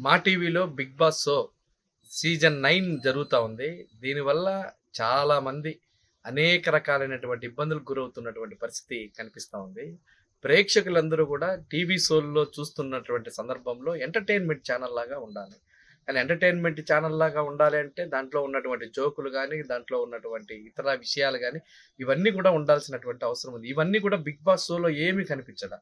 మా టీవీలో 'big boss' show season 9 జరుగుతా ఉంది. దీనివల్ల చాలామంది అనేక రకాలైనటువంటి ఇబ్బందులకు గురవుతున్నటువంటి పరిస్థితి కనిపిస్తా ఉంది. ప్రేక్షకులందరూ కూడా టీవీ షోల్లో చూస్తున్నటువంటి సందర్భంలో ఎంటర్‌టైన్‌మెంట్ ఛానల్ లాగా ఉండాలి. కానీ ఎంటర్‌టైన్‌మెంట్ ఛానల్ లాగా ఉండాలి అంటే దాంట్లో ఉన్నటువంటి జోకులు గాని, దాంట్లో ఉన్నటువంటి ఇతర విషయాలు గాని, ఇవన్నీ కూడా ఉండాల్సినటువంటి అవసరం ఉంది. ఇవన్నీ కూడా 'బిగ్ బాస్' షోలో ఏమీ కనిపించదా.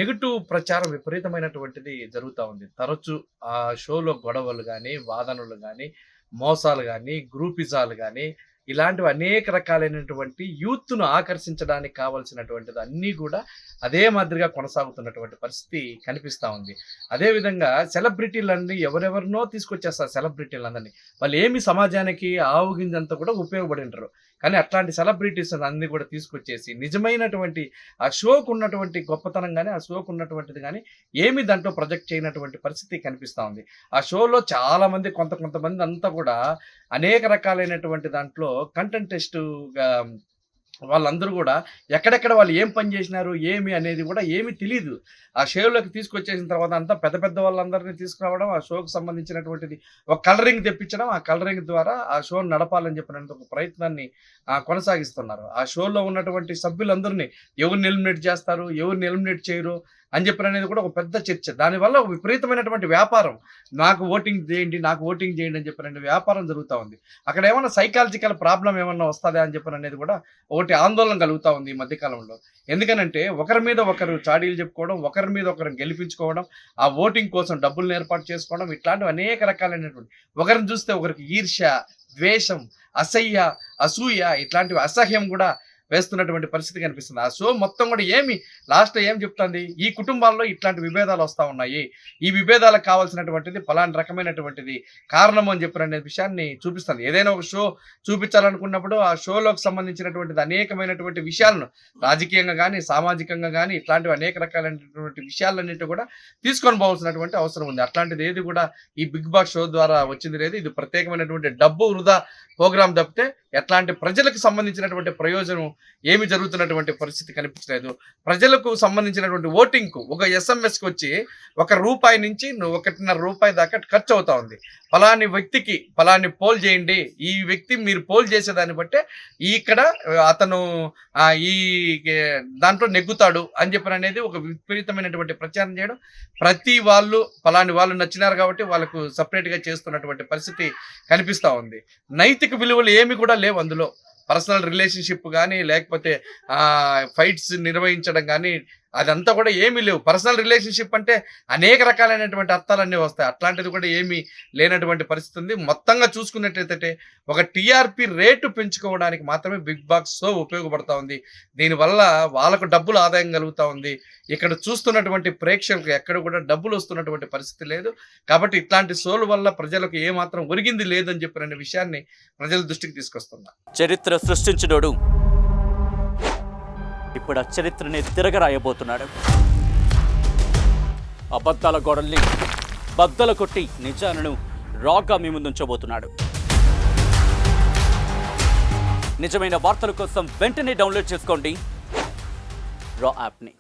నెగెటివ్ ప్రచారం విపరీతమైనటువంటిది జరుగుతా ఉంది. తరచు ఆ షోలో గొడవలు గాని, వాదనలు గాని, మోసాలు గాని, గ్రూపిజాలు గాని, ఇలాంటివి అనేక రకాలైనటువంటి యూత్‌ను ఆకర్షించడానికి కావాల్సినటువంటిది అన్నీ కూడా అదే మాదిరిగా కొనసాగుతున్నటువంటి పరిస్థితి కనిపిస్తా ఉంది. అదేవిధంగా సెలబ్రిటీలన్నీ ఎవరెవరినో తీసుకొచ్చేస్తారు సెలబ్రిటీలందరినీ. వాళ్ళు ఏమి సమాజానికి ఆవు గింజంత కూడా ఉపయోగపడింటారు. కానీ అట్లాంటి సెలబ్రిటీస్ అన్నీ కూడా తీసుకొచ్చేసి నిజమైనటువంటి ఆ షోకు ఉన్నటువంటి గొప్పతనం గాని, ఆ షోకు ఉన్నటువంటిది గాని ఏమి దాంట్లో ప్రొజెక్ట్ చేయనటువంటి పరిస్థితి కనిపిస్తా ఉంది. ఆ షోలో చాలామంది కొంతమంది అంతా కూడా అనేక రకాలైనటువంటి దాంట్లో కంటెంటెస్ట్‌గా వాళ్ళందరూ గూడా ఎక్కడెక్కడ వాళ్ళు ఏం పని జేసినారు, ఏమి అనేది గూడా ఏమి తెలీదు. ఆ షోలోకి తీసుకొచ్చేసిన తర్వాత అంతా పెద్ద వాళ్ళందరిని తీసుకురావడం, ఆ షోకి సంబంధించినటువంటిది ఒక కలరింగ్ తెప్పించడం, ఆ కలరింగ్ ద్వారా ఆ షోని నడపాలని చెప్పినంత ఒక ప్రయత్నాన్ని కొనసాగిస్తున్నారు. ఆ షోలో ఉన్నటువంటి సభ్యులందరిని ఎవరిని ఎలిమినేట్ చేస్తారు, ఎవరిని ఎలిమినేట్ చేయరు అని చెప్పిననేది కూడా ఒక పెద్ద చర్చ. దానివల్ల ఒక విపరీతమైనటువంటి వ్యాపారం. నాకు ఓటింగ్ చేయండి అని చెప్పిన వ్యాపారం జరుగుతా ఉంది. అక్కడ ఏమన్నా సైకాలజికల్ ప్రాబ్లమ్ ఏమన్నా వస్తదా అని చెప్పిననేది కూడా ఒకటి ఆందోళన కలుగుతా ఉంది ఈ మధ్య కాలంలో. ఎందుకనంటే ఒకరి మీద ఒకరు చాడీలు చెప్పుకోవడం, ఒకరి మీద ఒకరు గెలిపించుకోవడం, ఆ ఓటింగ్ కోసం డబ్బులను ఏర్పాటు చేసుకోవడం, ఇట్లాంటివి అనేక రకాలైనటువంటి ఒకరిని చూస్తే ఒకరికి ఈర్ష్య, ద్వేషం, అసూయ ఇట్లాంటివి అసహ్యం కూడా వేస్తున్నటువంటి పరిస్థితి కనిపిస్తుంది. ఆ షో మొత్తం కూడా లాస్ట్‌లో ఏం చెప్తుంది? ఈ కుటుంబాల్లో ఇట్లాంటి విభేదాలు వస్తా ఉన్నాయి. ఈ విభేదాలకు కావాల్సినటువంటిది పలానా రకమైనటువంటిది కారణం అని చెప్పిన విషయాన్ని చూపిస్తుంది. ఏదైనా ఒక షో చూపించాలనుకున్నప్పుడు ఆ షోలోకి సంబంధించినటువంటిది అనేకమైనటువంటి విషయాలను రాజకీయంగా గాని, సామాజికంగా గాని ఇట్లాంటివి అనేక రకాలైనటువంటి విషయాలన్నిటి కూడా తీసుకొని పోవాల్సినటువంటి అవసరం ఉంది. అట్లాంటిది ఏది కూడా ఈ 'బిగ్ బాస్' షో ద్వారా వచ్చింది లేదు. ఇది ప్రత్యేకమైనటువంటి డబ్బు వృధా ప్రోగ్రామ్ తప్పితే ఎట్లాంటి ప్రజలకు సంబంధించినటువంటి ప్రయోజనం ఏమి జరుగుతున్నటువంటి పరిస్థితి కనిపించలేదు. ప్రజలకు సంబంధించినటువంటి ఓటింగ్‌కు ఒక ఎస్ఎంఎస్‌కి వచ్చి రూపాయి నుంచి రూ. 1.5 దాకా ఖర్చు అవుతా ఉంది. పలాని వ్యక్తికి పలాని పోల్ చేయండి. ఈ వ్యక్తి మీరు పోల్ చేసేదాన్ని బట్టే ఇక్కడ అతను ఈ దాంట్లో నెగ్గుతాడు అని చెప్పిననేది ఒక విపరీతమైనటువంటి ప్రచారం చేయడం. ప్రతి వాళ్ళు పలాని వాళ్ళు నచ్చినారు కాబట్టి వాళ్ళకు సెపరేట్‌గా చేస్తున్నటువంటి పరిస్థితి కనిపిస్తా ఉంది. నైతిక విలువలు ఏమి కూడా లేవు అందులో. పర్సనల్ రిలేషన్‌షిప్ గాని, లేకపోతే ఫైట్స్ నిర్వహించడం గాని అదంతా కూడా ఏమీ లేవు. పర్సనల్ రిలేషన్‌షిప్ అంటే అనేక రకాలైనటువంటి అర్థాలన్నీ వస్తాయి. అట్లాంటిది కూడా ఏమీ లేనటువంటి పరిస్థితి ఉంది. మొత్తంగా చూసుకున్నట్లయితే ఒక టీఆర్‌పీ రేటు పెంచుకోవడానికి మాత్రమే 'బిగ్ బాస్' షో ఉపయోగపడతా ఉంది. దీనివల్ల వాళ్ళకు డబ్బులు ఆదాయం కలుగుతా ఉంది. ఇక్కడ చూస్తున్నటువంటి ప్రేక్షకులకు ఎక్కడ కూడా డబ్బులు వస్తున్నటువంటి పరిస్థితి లేదు. కాబట్టి ఇట్లాంటి షోల వల్ల ప్రజలకు ఏమాత్రం ఒరిగింది లేదని చెప్పిన విషయాన్ని ప్రజల దృష్టికి తీసుకొస్తున్నా. చరిత్ర సృష్టించినోడు ఇప్పుడు ఆ చరిత్రని తిరగరాయబోతున్నాడు. అబద్ధాల గోడల్ని బద్దలు కొట్టి నిజాలను రాగా మీ ముందుంచబోతున్నాడు. నిజమైన వార్తల కోసం వెంటనే డౌన్లోడ్ చేసుకోండి రా యాప్ని.